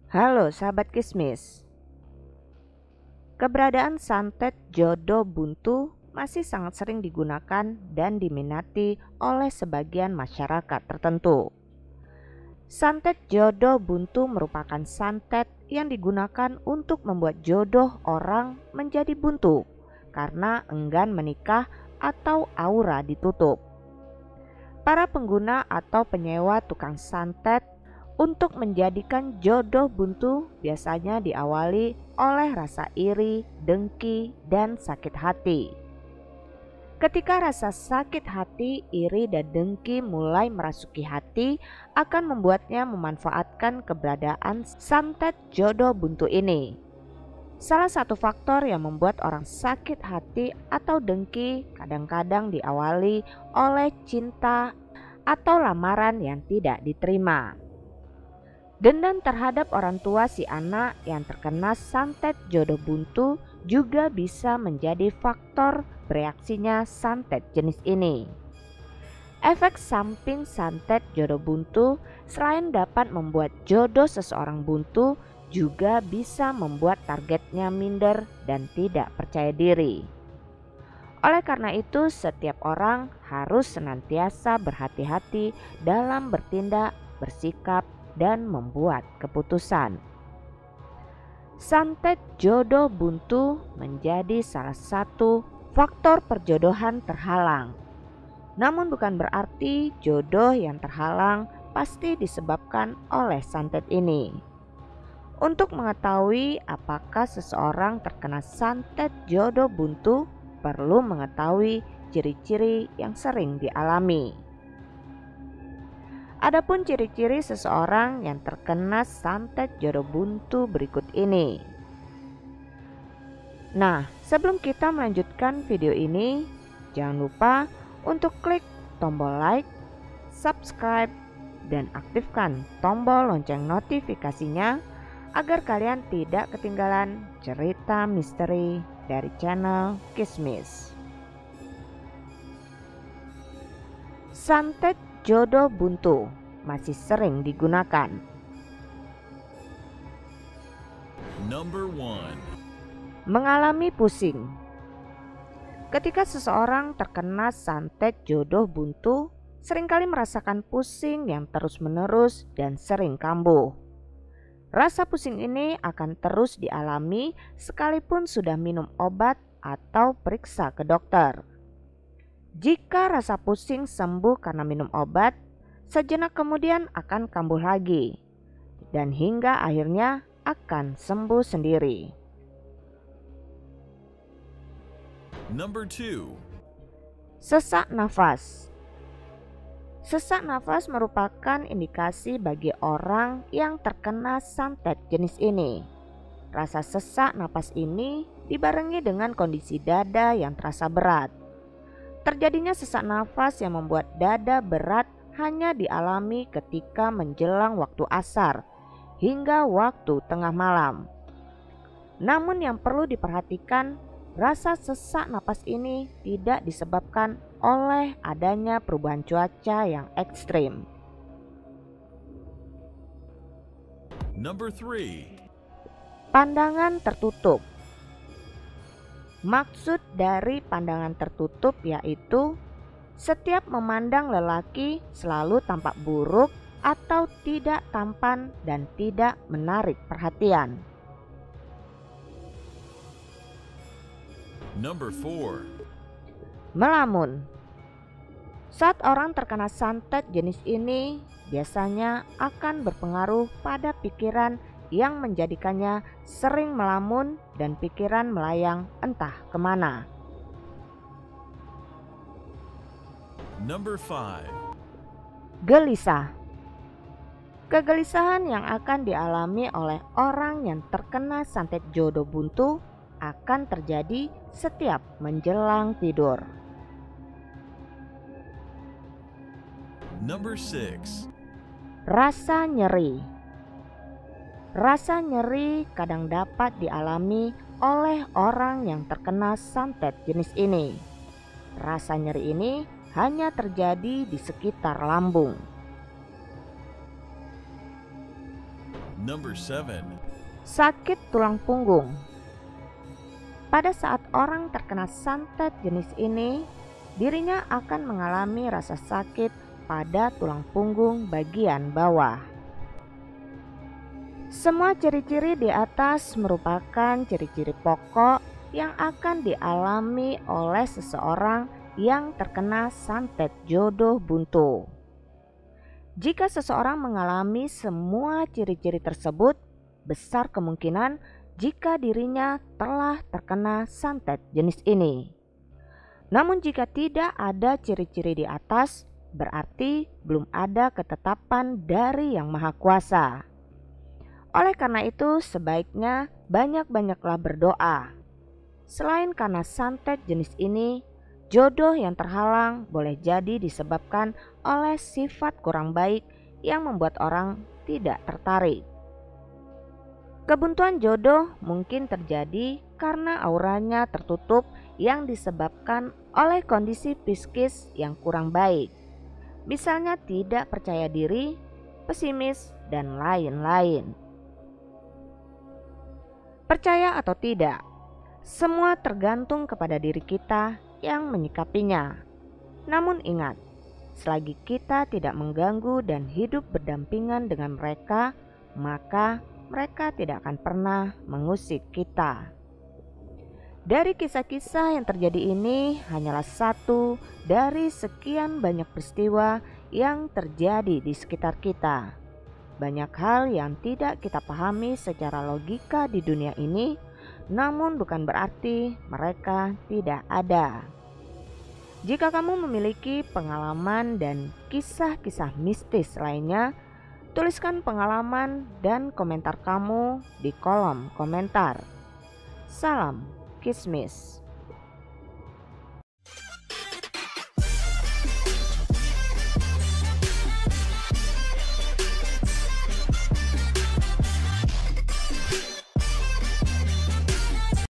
Halo sahabat Kismis. Keberadaan santet jodoh buntu masih sangat sering digunakan dan diminati oleh sebagian masyarakat tertentu. Santet jodoh buntu merupakan santet yang digunakan untuk membuat jodoh orang menjadi buntu karena enggan menikah atau aura ditutup. Para pengguna atau penyewa tukang santet untuk menjadikan jodoh buntu biasanya diawali oleh rasa iri, dengki, dan sakit hati. Ketika rasa sakit hati, iri, dan dengki mulai merasuki hati, akan membuatnya memanfaatkan keberadaan santet jodoh buntu ini. Salah satu faktor yang membuat orang sakit hati atau dengki kadang-kadang diawali oleh cinta atau lamaran yang tidak diterima. Dendam terhadap orang tua si anak yang terkena santet jodoh buntu juga bisa menjadi faktor bereaksinya santet jenis ini. Efek samping santet jodoh buntu selain dapat membuat jodoh seseorang buntu, juga bisa membuat targetnya minder dan tidak percaya diri. Oleh karena itu, setiap orang harus senantiasa berhati-hati dalam bertindak, bersikap, dan membuat keputusan. Santet jodoh buntu menjadi salah satu faktor perjodohan terhalang. Namun bukan berarti jodoh yang terhalang pasti disebabkan oleh santet ini. Untuk mengetahui apakah seseorang terkena santet jodoh buntu, perlu mengetahui ciri-ciri yang sering dialami. Adapun ciri-ciri seseorang yang terkena santet jodoh buntu berikut ini. Nah, sebelum kita melanjutkan video ini, jangan lupa untuk klik tombol like, subscribe, dan aktifkan tombol lonceng notifikasinya agar kalian tidak ketinggalan cerita misteri dari channel Kismis. Santet jodoh buntu masih sering digunakan. Number 1. Mengalami pusing. Ketika seseorang terkena santet jodoh buntu, seringkali merasakan pusing yang terus-menerus dan sering kambuh. Rasa pusing ini akan terus dialami sekalipun sudah minum obat atau periksa ke dokter. Jika rasa pusing sembuh karena minum obat, sejenak kemudian akan kambuh lagi dan hingga akhirnya akan sembuh sendiri. Number 2. Sesak nafas. Sesak nafas merupakan indikasi bagi orang yang terkena santet jenis ini. Rasa sesak napas ini dibarengi dengan kondisi dada yang terasa berat. Terjadinya sesak nafas yang membuat dada berat hanya dialami ketika menjelang waktu asar hingga waktu tengah malam. Namun yang perlu diperhatikan, rasa sesak napas ini tidak disebabkan oleh adanya perubahan cuaca yang ekstrim. Number 3. Pandangan tertutup. Maksud dari pandangan tertutup yaitu setiap memandang lelaki selalu tampak buruk atau tidak tampan dan tidak menarik perhatian. Number 4. Melamun. Saat orang terkena santet jenis ini, biasanya akan berpengaruh pada pikiran yang menjadikannya sering melamun dan pikiran melayang entah kemana. Number 5. Gelisah. Kegelisahan yang akan dialami oleh orang yang terkena santet jodoh buntu akan terjadi setiap menjelang tidur. Number 6. Rasa nyeri. Rasa nyeri kadang dapat dialami oleh orang yang terkena santet jenis ini. Rasa nyeri ini hanya terjadi di sekitar lambung. Number 7. Sakit tulang punggung. Pada saat orang terkena santet jenis ini, dirinya akan mengalami rasa sakit pada tulang punggung bagian bawah. Semua ciri-ciri di atas merupakan ciri-ciri pokok yang akan dialami oleh seseorang yang terkena santet jodoh buntu. Jika seseorang mengalami semua ciri-ciri tersebut, besar kemungkinan jika dirinya telah terkena santet jenis ini. Namun jika tidak ada ciri-ciri di atas, berarti belum ada ketetapan dari Yang Maha Kuasa. Oleh karena itu, sebaiknya banyak-banyaklah berdoa. Selain karena santet jenis ini, jodoh yang terhalang boleh jadi disebabkan oleh sifat kurang baik yang membuat orang tidak tertarik. Kebuntuan jodoh mungkin terjadi karena auranya tertutup yang disebabkan oleh kondisi psikis yang kurang baik. Misalnya tidak percaya diri, pesimis, dan lain-lain. Percaya atau tidak, semua tergantung kepada diri kita yang menyikapinya. Namun ingat, selagi kita tidak mengganggu dan hidup berdampingan dengan mereka, maka mereka tidak akan pernah mengusik kita. Dari kisah-kisah yang terjadi ini hanyalah satu dari sekian banyak peristiwa yang terjadi di sekitar kita. Banyak hal yang tidak kita pahami secara logika di dunia ini, namun bukan berarti mereka tidak ada. Jika kamu memiliki pengalaman dan kisah-kisah mistis lainnya, tuliskan pengalaman dan komentar kamu di kolom komentar. Salam Kismis.